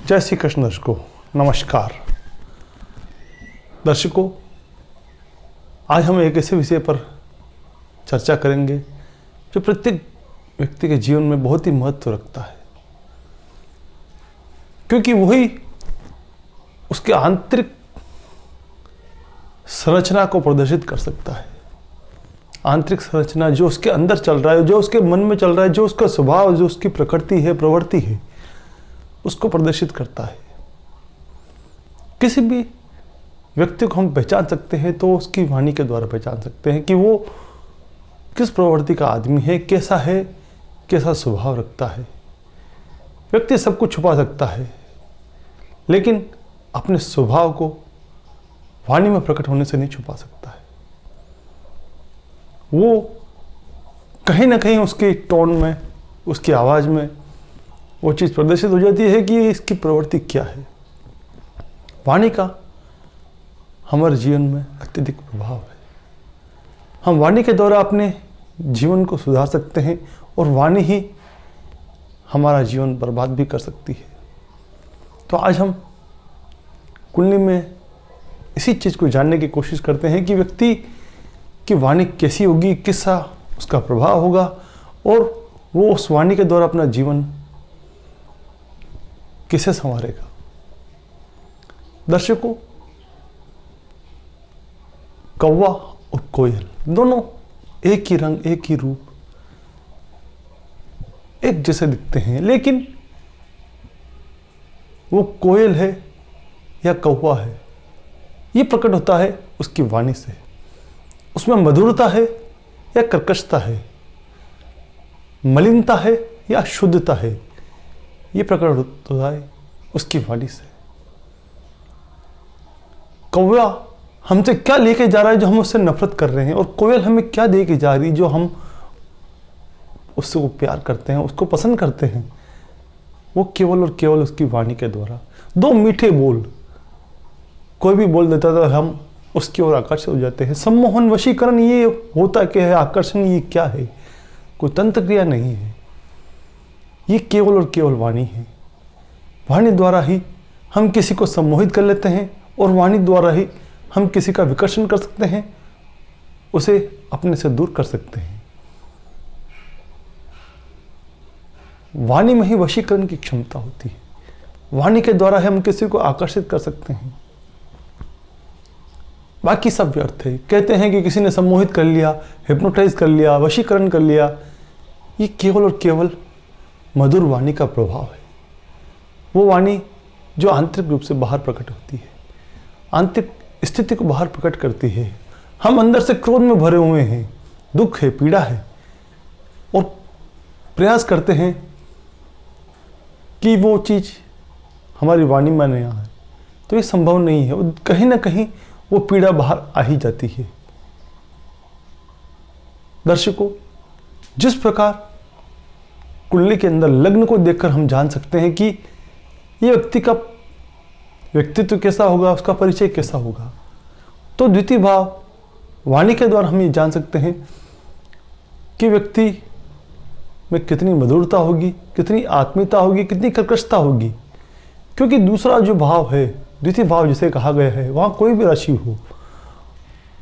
जय श्री कृष्ण दर्शकों, नमस्कार। दर्शकों, आज हम एक ऐसे विषय पर चर्चा करेंगे जो प्रत्येक व्यक्ति के जीवन में बहुत ही महत्व रखता है, क्योंकि वही उसके आंतरिक संरचना को प्रदर्शित कर सकता है। आंतरिक संरचना जो उसके अंदर चल रहा है, जो उसके मन में चल रहा है, जो उसका स्वभाव, जो उसकी प्रकृति है, प्रवृत्ति है, उसको प्रदर्शित करता है। किसी भी व्यक्ति को हम पहचान सकते हैं तो उसकी वाणी के द्वारा पहचान सकते हैं कि वो किस प्रवृत्ति का आदमी है, कैसा है, कैसा स्वभाव रखता है। व्यक्ति सब कुछ छुपा सकता है, लेकिन अपने स्वभाव को वाणी में प्रकट होने से नहीं छुपा सकता है। वो कहीं ना कहीं उसके टोन में, उसकी आवाज़ में वो चीज़ प्रदर्शित हो जाती है कि इसकी प्रवृत्ति क्या है। वाणी का हमारे जीवन में अत्यधिक प्रभाव है। हम वाणी के द्वारा अपने जीवन को सुधार सकते हैं और वाणी ही हमारा जीवन बर्बाद भी कर सकती है। तो आज हम कुंडली में इसी चीज़ को जानने की कोशिश करते हैं कि व्यक्ति की वाणी कैसी होगी, किसका उसका प्रभाव होगा और वो उस वाणी के द्वारा अपना जीवन किसे संवारेगा। दर्शकों, कौवा और कोयल दोनों एक ही रंग, एक ही रूप, एक जैसे दिखते हैं, लेकिन वो कोयल है या कौवा है, ये प्रकट होता है उसकी वाणी से। उसमें मधुरता है या कर्कशता है, मलिनता है या शुद्धता है, ये प्रकट होता है उसकी वाणी से। कौवा हमसे क्या लेके जा रहा है जो हम उससे नफरत कर रहे हैं, और कोयल हमें क्या दे के जा रही जो हम उससे वो प्यार करते हैं, उसको पसंद करते हैं। वो केवल और केवल उसकी वाणी के द्वारा। दो मीठे बोल कोई भी बोल देता था, हम उसकी ओर आकर्षित हो जाते हैं। सम्मोहन, वशीकरण, ये होता क्या है? आकर्षण ये क्या है? कोई तंत्र क्रिया नहीं है, ये केवल और केवल वाणी है। वाणी द्वारा ही हम किसी को सम्मोहित कर लेते हैं और वाणी द्वारा ही हम किसी का विकर्षण कर सकते हैं, उसे अपने से दूर कर सकते हैं। वाणी में ही वशीकरण की क्षमता होती है। वाणी के द्वारा हम किसी को आकर्षित कर सकते हैं। बाकी सब व्यर्थ है। कहते हैं कि किसी ने सम्मोहित कर लिया, हिप्नोटाइज कर लिया, वशीकरण कर लिया, ये केवल और केवल मधुर वाणी का प्रभाव है। वो वाणी जो आंतरिक रूप से बाहर प्रकट होती है, आंतरिक स्थिति को बाहर प्रकट करती है। हम अंदर से क्रोध में भरे हुए हैं, दुख है, पीड़ा है, और प्रयास करते हैं कि वो चीज़ हमारी वाणी में नहीं आए, तो ये संभव नहीं है। कहीं ना कहीं वो पीड़ा बाहर आ ही जाती है। दर्शकों, जिस प्रकार कुंडली के अंदर लग्न को देखकर हम जान सकते हैं कि ये व्यक्ति का व्यक्तित्व कैसा होगा, उसका परिचय कैसा होगा, तो द्वितीय भाव वाणी के द्वारा हम ये जान सकते हैं कि व्यक्ति में कितनी मधुरता होगी, कितनी आत्मीयता होगी, कितनी कर्कशता होगी। क्योंकि दूसरा जो भाव है, द्वितीय भाव जिसे कहा गया है, वहाँ कोई भी राशि हो,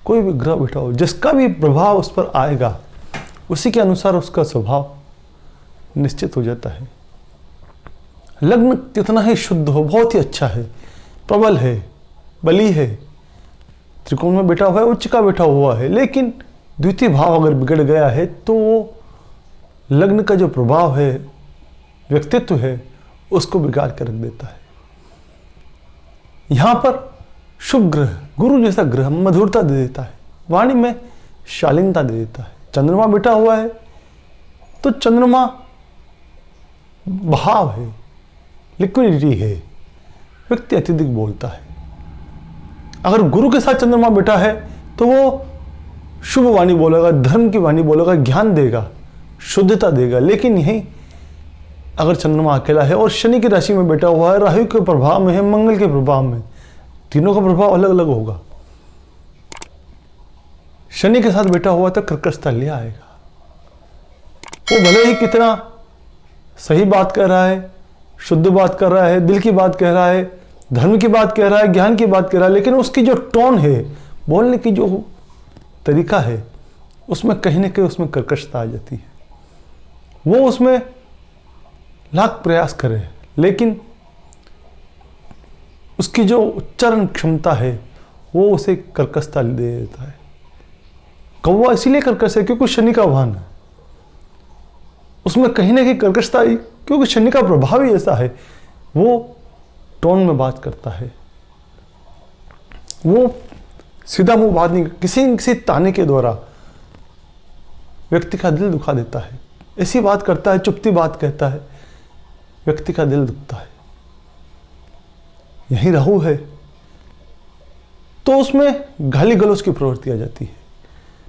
कोई भी ग्रह बैठा हो, जिसका भी प्रभाव उस पर आएगा, उसी के अनुसार उसका स्वभाव निश्चित हो जाता है। लग्न कितना ही शुद्ध हो, बहुत ही अच्छा है, प्रबल है, बली है, त्रिकोण में बैठा हुआ है, उच्च का बैठा हुआ है, लेकिन द्वितीय भाव अगर बिगड़ गया है तो वो लग्न का जो प्रभाव है, व्यक्तित्व है, उसको बिगाड़ कर रख देता है। यहाँ पर शुभ ग्रह, गुरु जैसा ग्रह मधुरता दे देता है, वाणी में शालीनता दे देता है। चंद्रमा बैठा हुआ है तो चंद्रमा भाव है, लिक्विडिटी है, व्यक्ति अत्यधिक बोलता है। अगर गुरु के साथ चंद्रमा बैठा है तो वो शुभ वाणी बोलेगा, धर्म की वाणी बोलेगा, ज्ञान देगा, शुद्धता देगा। लेकिन यही अगर चंद्रमा अकेला है और शनि की राशि में बैठा हुआ है, राहु के प्रभाव में है, मंगल के प्रभाव में, तीनों का प्रभाव अलग अलग होगा। शनि के साथ बैठा हुआ तो कर्कशता ले आएगा। वो भले ही कितना सही बात कर रहा है, शुद्ध बात कर रहा है, दिल की बात कह रहा है, धर्म की बात कह रहा है, ज्ञान की बात कह रहा है, लेकिन उसकी जो टोन है, बोलने की जो तरीका है, उसमें कहीं ना कहीं उसमें कर्कशता आ जाती है। वो उसमें लाख प्रयास करे, लेकिन उसकी जो उच्चारण क्षमता है वो उसे कर्कशता दे देता है। कौवा इसीलिए कर्कश है क्योंकि शनि का वाहन है, उसमें कहीं ना कहीं कर्कशता आई, क्योंकि शनि का प्रभाव ही ऐसा है, वो टोन में बात करता है, वो सीधा मुंह बात नहीं, किसी न किसी ताने के द्वारा व्यक्ति का दिल दुखा देता है। ऐसी बात करता है, चुपती बात कहता है, व्यक्ति का दिल दुखता है। यही राहु है तो उसमें गाली गलौज की प्रवृत्ति आ जाती है,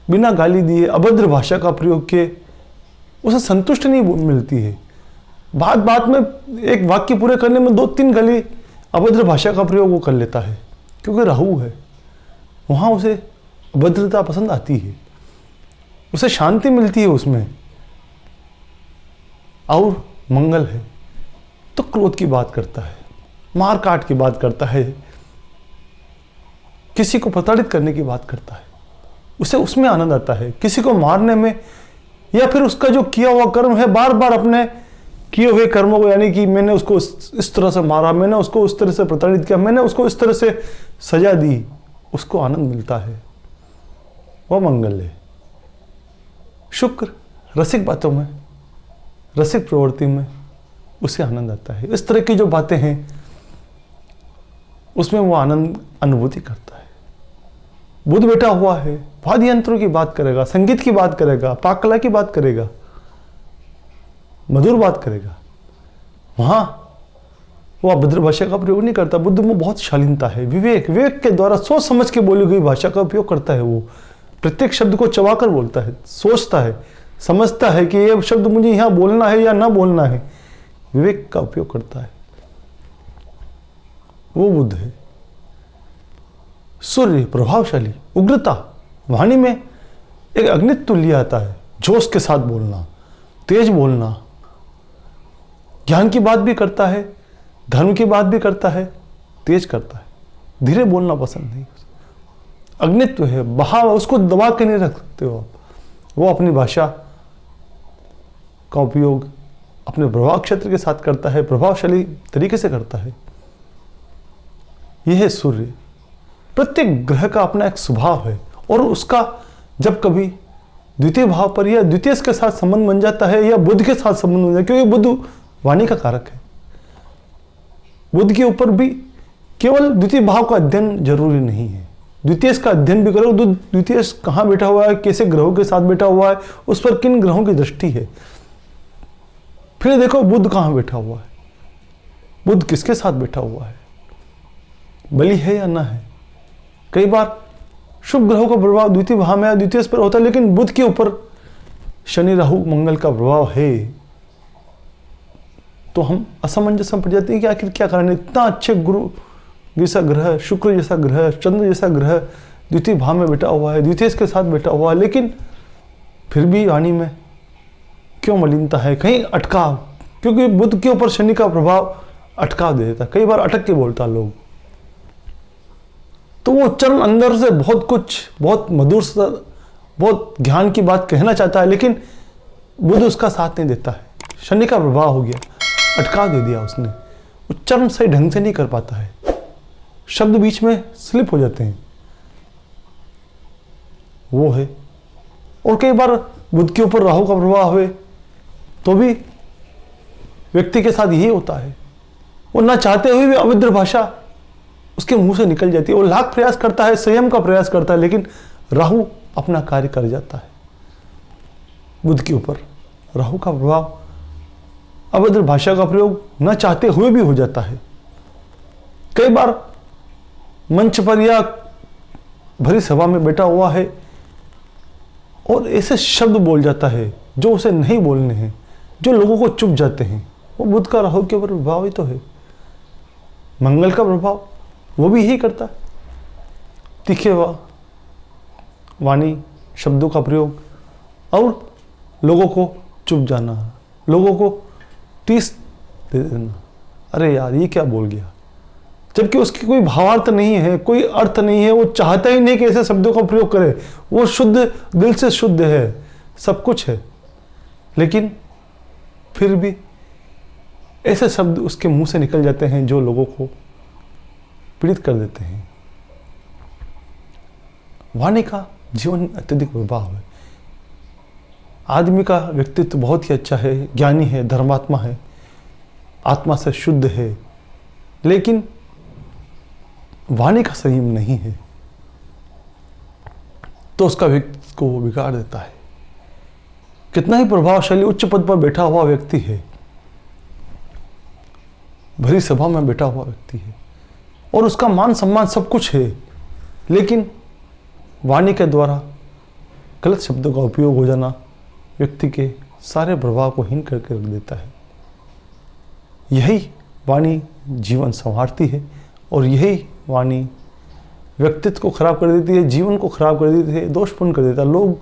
बिना गाली दिए अभद्र भाषा का प्रयोग किए उसे संतुष्टि नहीं मिलती है। बात बात में एक वाक्य पूरे करने में 2-3 गाली अभद्र भाषा का प्रयोग वो कर लेता है, क्योंकि राहु है, वहाँ उसे अभद्रता पसंद आती है, उसे शांति मिलती है उसमें। और मंगल है तो क्रोध की बात करता है, मार काट की बात करता है, किसी को प्रताड़ित करने की बात करता है, उसे उसमें आनंद आता है, किसी को मारने में, या फिर उसका जो किया हुआ कर्म है, बार बार अपने किए हुए कर्मों को, यानी कि मैंने उसको इस तरह से मारा, मैंने उसको उस तरह से प्रताड़ित किया, मैंने उसको इस तरह से सजा दी, उसको आनंद मिलता है, वह मंगल है। शुक्र रसिक बातों में, रसिक प्रवृत्ति में उसे आनंद आता है। इस तरह की जो बातें हैं उसमें वो आनंद अनुभूति करता है। बुध बैठा हुआ है, वाद्य यंत्रों की बात करेगा, संगीत की बात करेगा, पाक कला की बात करेगा, मधुर बात करेगा, वहां वो अभद्र भाषा का प्रयोग नहीं करता। बुद्ध में बहुत शालीनता है, विवेक के द्वारा सोच समझ के बोली गई भाषा का उपयोग करता है। वो प्रत्येक शब्द को चबाकर बोलता है, सोचता है, समझता है कि ये शब्द मुझे यहां बोलना है या ना बोलना है, विवेक का उपयोग करता है, वो बुद्ध है। सूर्य प्रभावशाली, उग्रता, वाणी में एक अग्नि तुल्य आता है, जोश के साथ बोलना, तेज बोलना, ज्ञान की बात भी करता है, धर्म की बात भी करता है, तेज करता है, धीरे बोलना पसंद नहीं। अग्नित्व है, बहाव, उसको दबा के नहीं रख सकते हो आप। वो अपनी भाषा का उपयोग अपने प्रभाव क्षेत्र के साथ करता है, प्रभावशाली तरीके से करता है। यह है सूर्य। प्रत्येक ग्रह का अपना एक स्वभाव है, और उसका जब कभी द्वितीय भाव पर या द्वितीय के साथ संबंध बन जाता है, या बुध के साथ संबंध बन जाता है, क्योंकि बुध वाणी का कारक है। बुध के ऊपर भी केवल द्वितीय भाव का अध्ययन जरूरी नहीं है, द्वितीय का अध्ययन भी करो। द्वितीय कहाँ बैठा हुआ है, कैसे ग्रहों के साथ बैठा हुआ है, उस पर किन ग्रहों की दृष्टि है, फिर देखो बुध कहाँ बैठा हुआ है, बुध किसके साथ बैठा हुआ है, बलि है या ना है। कई बार शुभ ग्रहों का प्रभाव द्वितीय भाव में या द्वितीय पर होता है, लेकिन बुध के ऊपर शनि राहु मंगल का प्रभाव है, तो हम असमंजस में पड़ जाते हैं कि आखिर क्या कारण है। इतना अच्छे गुरु जैसा ग्रह, शुक्र जैसा ग्रह, चंद्र जैसा ग्रह द्वितीय भाव में बैठा हुआ है, द्वितीय के साथ बैठा हुआ है, लेकिन फिर भी वाणी में क्यों मलिनता है, कहीं अटकाव, क्योंकि बुध के ऊपर शनि का प्रभाव अटकाव दे देता है। कई बार अटक के बोलता लोग, तो वो उच्चारण अंदर से बहुत कुछ, बहुत मधुर सा, बहुत ज्ञान की बात कहना चाहता है, लेकिन बुध उसका साथ नहीं देता है। शनि का प्रभाव हो गया, अटकाव दे दिया उसने, उच्चारण सही ढंग से नहीं कर पाता है, शब्द बीच में स्लिप हो जाते हैं, वो है। और कई बार बुध के ऊपर राहु का प्रभाव हुए तो भी व्यक्ति के साथ यही होता है, वो ना चाहते हुए भी अभद्र भाषा उसके मुंह से निकल जाती है। वो लाख प्रयास करता है, संयम का प्रयास करता है, लेकिन राहु अपना कार्य कर जाता है। बुध के ऊपर राहु का प्रभाव, अभद्र भाषा का प्रयोग न चाहते हुए भी हो जाता है। कई बार मंच पर या भरी सभा में बैठा हुआ है और ऐसे शब्द बोल जाता है जो उसे नहीं बोलने हैं, जो लोगों को चुप जाते हैं। वो बुध का राहु के ऊपर प्रभाव ही तो है। मंगल का प्रभाव वो भी यही करता है, तीखे वाणी, शब्दों का प्रयोग, और लोगों को चुप जाना, लोगों को टीस दे देना, अरे यार ये क्या बोल गया, जबकि उसकी कोई भावार्थ नहीं है, कोई अर्थ नहीं है, वो चाहता ही नहीं कि ऐसे शब्दों का प्रयोग करे, वो शुद्ध दिल से शुद्ध है, सब कुछ है, लेकिन फिर भी ऐसे शब्द उसके मुंह से निकल जाते हैं जो लोगों को पीड़ित कर देते हैं। वाणी का जीवन में अत्यधिक प्रभाव है। आदमी का व्यक्तित्व बहुत ही अच्छा है, ज्ञानी है, धर्मात्मा है, आत्मा से शुद्ध है, लेकिन वाणी का संयम नहीं है तो उसका व्यक्ति को बिगाड़ देता है। कितना ही प्रभावशाली उच्च पद पर बैठा हुआ व्यक्ति है, भरी सभा में बैठा हुआ व्यक्ति है और उसका मान सम्मान सब कुछ है, लेकिन वाणी के द्वारा गलत शब्दों का उपयोग हो जाना व्यक्ति के सारे प्रभाव को हीन करके रख देता है। यही वाणी जीवन संवारती है और यही वाणी व्यक्तित्व को खराब कर देती है, जीवन को खराब कर देती है, दोषपूर्ण कर देता है। लोग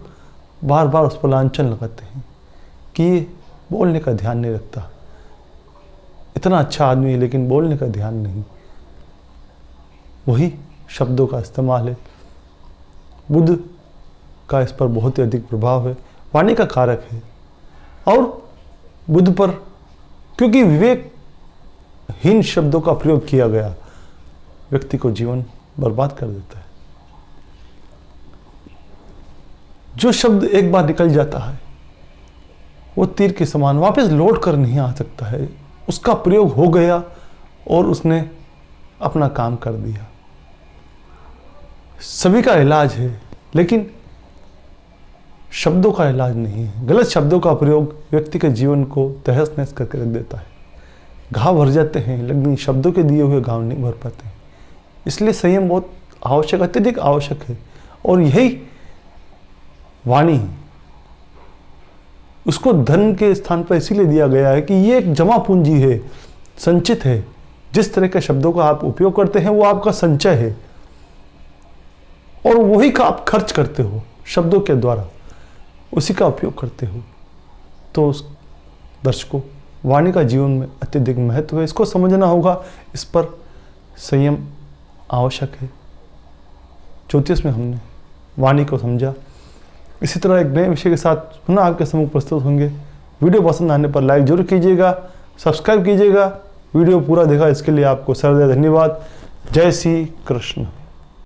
बार बार उस पर लांछन लगाते हैं कि ये बोलने का ध्यान नहीं रखता, इतना अच्छा आदमी है लेकिन बोलने का ध्यान नहीं। वही शब्दों का इस्तेमाल है। बुद्ध का इस पर बहुत ही अधिक प्रभाव है, वाणी का कारक है। और बुद्ध पर क्योंकि विवेकहीन शब्दों का प्रयोग किया गया, व्यक्ति को जीवन बर्बाद कर देता है। जो शब्द एक बार निकल जाता है वो तीर के समान वापस लौट कर नहीं आ सकता है। उसका प्रयोग हो गया और उसने अपना काम कर दिया। सभी का इलाज है लेकिन शब्दों का इलाज नहीं है। गलत शब्दों का प्रयोग व्यक्ति के जीवन को तहस नहस करके रख देता है। घाव भर जाते हैं लेकिन शब्दों के दिए हुए घाव नहीं भर पाते हैं। इसलिए संयम बहुत आवश्यक, अत्यधिक आवश्यक है। और यही वाणी उसको धन के स्थान पर इसीलिए दिया गया है कि ये एक जमा पूंजी है, संचित है। जिस तरह के शब्दों का आप उपयोग करते हैं वो आपका संचय है और वही का आप खर्च करते हो शब्दों के द्वारा, उसी का उपयोग करते हो। तो उस दर्शकों, वाणी का जीवन में अत्यधिक महत्व है, इसको समझना होगा, इस पर संयम आवश्यक है। ज्योतिष में हमने वाणी को समझा। इसी तरह एक नए विषय के साथ पुनः आपके सम्मुख प्रस्तुत होंगे। वीडियो पसंद आने पर लाइक जरूर कीजिएगा, सब्सक्राइब कीजिएगा। वीडियो पूरा देखा इसके लिए आपको सहृदय धन्यवाद। जय श्री कृष्ण।